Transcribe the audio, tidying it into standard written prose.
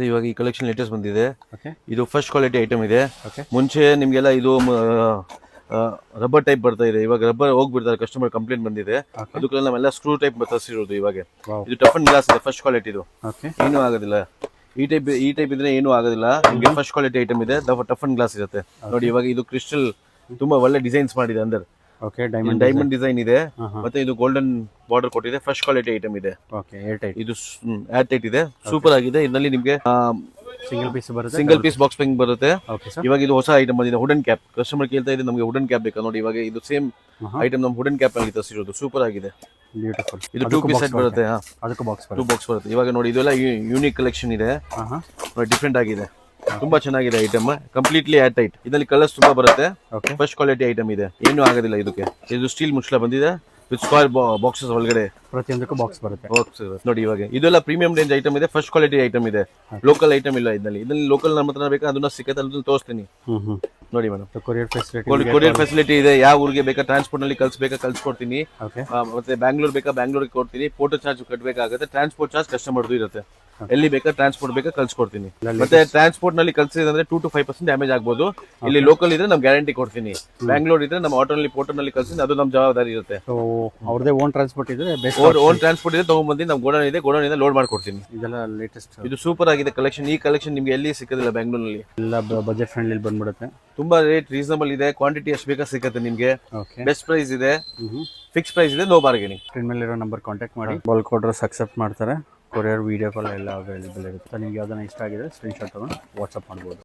ಇವಾಗ ಈ collection latest ಬಂದಿದೆ. ಓಕೆ, ಇದು ಫಸ್ಟ್ ಕ್ವಾಲಿಟಿ ಐಟಮ್ ಇದೆ. ಓಕೆ, ಮುಂಚೆ ನಿಮ್ಗೆಲ್ಲ ಇದು ರಬ್ಬರ್ ಟೈಪ್ ಬರ್ತಾ ಇದೆ. ಇವಾಗ ರಬ್ಬರ್ ಹೋಗ್ಬಿಡ್ತಾರೆ, ಕಸ್ಟಮರ್ ಕಂಪ್ಲೇಂಟ್ ಬಂದಿದೆ. ಓಕೆ, ಅದಕ್ಕೆಲ್ಲ ನಾವೆಲ್ಲ ಸ್ಕ್ರೂ ಟೈಪ್ ತರಿಸಿರೋದು. ಇವಾಗ ವಾವ್, ಇದು ಟಫ್ ಅಂಡ್ ಗ್ಲಾಸ್ ಇದೆ, ಫಸ್ಟ್ ಕ್ವಾಲಿಟಿ. ಇದು ಓಕೆ, ಏನೂ ಆಗೋದಿಲ್ಲ. ಈ ಟೈಪ್ ಇದ್ರೆ ಏನೂ ಆಗೋದಿಲ್ಲ. ನಿಮಗೆ ಫಸ್ಟ್ ಕ್ವಾಲಿಟಿ ಐಟಮ್ ಇದೆ, ಟಫ್ ಅಂಡ್ ಗ್ಲಾಸ್ ಇರುತ್ತೆ. ನೋಡಿ ಇವಾಗ ಇದು ಕ್ರಿಸ್ಟಲ್ ತುಂಬಾ ಒಳ್ಳೆ ಡಿಸೈನ್ಸ್ ಮಾಡಿದೆ. ಅಂದ್ರೆ ಓಕೆ, ಡೈಮಂಡ್ ಡಿಸೈನ್ ಇದೆ, ಮತ್ತೆ ಇದು ಗೋಲ್ಡನ್ ಬಾರ್ಡರ್ ಕೊಟ್ಟಿದೆ. ಫಸ್ಟ್ ಕ್ವಾಲಿಟಿ ಐಟಮ್ ಇದೆ. ಓಕೆ, ಏರ್ ಟೈಟ್, ಇದು ಏರ್ ಟೈಟ್ ಇದೆ, ಸೂಪರ್ ಆಗಿದೆ. ಇದರಲ್ಲಿ ನಿಮಗೆ ಸಿಂಗಲ್ ಪೀಸ್ ಬರುತ್ತೆ, ಸಿಂಗಲ್ ಪೀಸ್ ಬಾಕ್ಸ್ ಪೆಂಗ್ ಬರುತ್ತೆ. ಓಕೆ ಸರ್, ಇವಾಗ ಇದು ಹೊಸ ಐಟಮ್ ಬಂದಿದೆ, ವುಡನ್ ಕ್ಯಾಪ್. ಕಸ್ಟಮರ್ ಕೇಳ್ತಾ ಇದೆ ನಮಗೆ ವುಡನ್ ಕ್ಯಾಪ್ ಬೇಕಾ. ನೋಡಿ ಇವಾಗ ಇದು ಸೇಮ್ ಐಟಮ್ ನಮ್ಮ ವುಡನ್ ಕ್ಯಾಪ್ ಅಲ್ಲಿ ತರಿಸಿರೋದು, ಸೂಪರ್ ಆಗಿದೆ. ಬ್ಯೂಟಿಫುಲ್. ಇದು 2 ಪೀಸ್ ಸೆಟ್ ಬರುತ್ತೆ. ಅದಕ್ಕೂ ಬಾಕ್ಸ್ 2 ಬಾಕ್ಸ್ ಬರುತ್ತೆ. ಇವಾಗ ನೋಡಿ ಇದೆಲ್ಲ ಯೂನಿಕ್ ಕಲೆಕ್ಷನ್ ಇದೆ, ಡಿಫ್ರೆಂಟ್ ಆಗಿದೆ, ತುಂಬಾ ಚೆನ್ನಾಗಿದೆ ಐಟಮ್. Completely air tight. ಇದರಲ್ಲಿ ಕಲರ್ಸ್ ತುಂಬಾ ಬರುತ್ತೆ. ಓಕೆ, ಫಸ್ಟ್ ಕ್ವಾಲಿಟಿ ಐಟಮ್ ಇದೆ, ಏನೂ ಆಗೋದಿಲ್ಲ ಇದಕ್ಕೆ. ಇದು ಸ್ಟೀಲ್ ಮುಚ್ಚಳ ಬಂದಿದೆ ವಿತ್ ಸ್ಕ್ವೇರ್ ಬಾಕ್ಸಸ್ ಒಳಗಡೆ. ಪ್ರತಿಯೊಂದಕ್ಕೂ ಬಾಕ್ಸ್ ಬರುತ್ತೆ. ನೋಡಿ ಇವಾಗ ಇದೆಲ್ಲ ಪ್ರೀಮಿಯಂ ರೇಂಜ್ ಐಟಮ್ ಇದೆ, ಫಸ್ಟ್ ಕ್ವಾಲಿಟಿ ಐಟಮ್ ಇದೆ. ಲೋಕಲ್ ಐಟಮ್ ಇಲ್ಲ ಇದರಲ್ಲಿ ಲೋಕಲ್ ನಮ್ಮ ಹತ್ರ ಬೇಕಾ ಅದನ್ನ ಸಿಕ್ಕತ್ತೆ, ಅದನ್ನ ತೋರಿಸ್ತೀನಿ. ನೋಡಿ ಮೇಡಮ್, ಕೊರಿಯರ್ ಫೆಸಿಲಿಟಿ ಇದೆ. ಯಾವ ಊರಿಗೆ ಬೇಕಾ ಟ್ರಾನ್ಸ್ಪೋರ್ಟ್ ನಲ್ಲಿ ಕಳ್ಸಿಕೊಡ್ತೀನಿ. ಓಕೆ, ಮತ್ತೆ ಬ್ಯಾಂಗ್ಳೂರ್ ಬೇಕಾ ಬ್ಯಾಂಗ್ಳೂರಿಗೆ ಕೊಡ್ತೀನಿ. ಪೋರ್ಟ್ ಚಾರ್ಜ್ ಕಟ್ಟಬೇಕಾಗುತ್ತೆ. ಟ್ರಾನ್ಸ್ಪೋರ್ಟ್ ಚಾರ್ಜ್ ಕಸ್ಟಮರ್ದು ಇರುತ್ತೆ. ಎಲ್ಲಿ ಬೇಕಾ ಟ್ರಾನ್ಸ್ಪೋರ್ಟ್ ಬೇಕಾ ಕಳ್ಸಿಕೊಡ್ತೀನಿ. ಮತ್ತೆ ಟ್ರಾನ್ಸ್ಪೋರ್ಟ್ ನಲ್ಲಿ ಕಳ್ಸಿದ್ರೆ 2 to 5% ಡ್ಯಾಮೇಜ್ ಆಗ್ಬೋದು. ಇಲ್ಲಿ ಲೋಕಲ್ ಇದ್ರೆ ನಾವು ಗ್ಯಾರಂಟಿ ಕೊಡ್ತೀನಿ. ಬ್ಯಾಂಗ್ಳೂರ್ ಇದ್ರೆ ನಮ್ಮ ಆಟೋ ನಲ್ಲಿ ಪೋರ್ಟ್ ನಲ್ಲಿ ಕಳ್ಸಿದ್ರೆ ಅದು ನಮ್ಮ ಜವಾಬ್ದಾರಿ ಇರುತ್ತೆ. ಅವ್ರದೇ ಓನ್ ಟ್ರಾನ್ಸ್ಪೋರ್ಟ್ ಇದ್ರೆ ಓನ್ ಟ್ರಾನ್ಸ್ಪೋರ್ಟ್ ಇದೆ, ತಗೊಂಡ್ಬಂದು ನಮ್ಮ ಗೋಡನ್ ಇದೆ, ಗೋಡನ್ ಇಂದ ಲೋಡ್ ಮಾಡ್ಕೊಡ್ತೀನಿ. ಇದೆಲ್ಲ ಲೇಟೆಸ್ಟ್. ಇದು ಸೂಪರ್ ಆಗಿದೆ ಕಲೆಕ್ಷನ್. ಈ ಕಲೆಕ್ಷನ್ ನಿಮ್ಗೆ ಎಲ್ಲಿ ಸಿಕ್ಕೋದಿಲ್ಲ ಬ್ಯಾಂಗ್ಳೂರ್ನಲ್ಲಿ. ಎಲ್ಲ ಬಜೆಟ್ ಫ್ರೆಂಡ್ಲಿ ಬಂದ್ಬಿಡುತ್ತೆ. ತುಂಬಾ ರೇಟ್ ರೀಸನಬಲ್ ಇದೆ. ಕ್ವಾಂಟಿಟಿ ಎಷ್ಟು ಬೇಕಾ ಸಿಗುತ್ತೆ ನಿಮ್ಗೆ. ಓಕೆ, ಬೆಸ್ಟ್ ಪ್ರೈಸ್ ಇದೆ, ಫಿಕ್ಸ್ ಪ್ರೈಸ್ ಇದೆ, ನೋ ಬಾರ್ಗೇನಿಂಗ್. ಸ್ಕ್ರೀನ್ ಮೇಲೆ ಇರೋ ನಂಬರ್ ಕಾಂಟ್ಯಾಕ್ಟ್ ಮಾಡಿ. ಬಲ್ಕ್ ಆರ್ಡರ್ಸ್ ಅಕ್ಸೆಪ್ಟ್ ಮಾಡ್ತಾರೆ. ಕೊರಿಯರ್, ವಿಡಿಯೋ ಕಾಲ್ ಎಲ್ಲ ಅವೈಲೇಬಲ್ ಇರುತ್ತೆ. ನಿಮ್ಗೆ ಯಾವ್ದಾನ ಇಷ್ಟ ಆಗಿದೆ ಸ್ಕ್ರೀನ್ ಶಾಟ್ ತಗೊಂಡು ವಾಟ್ಸಪ್ ಮಾಡ್ಬೋದು.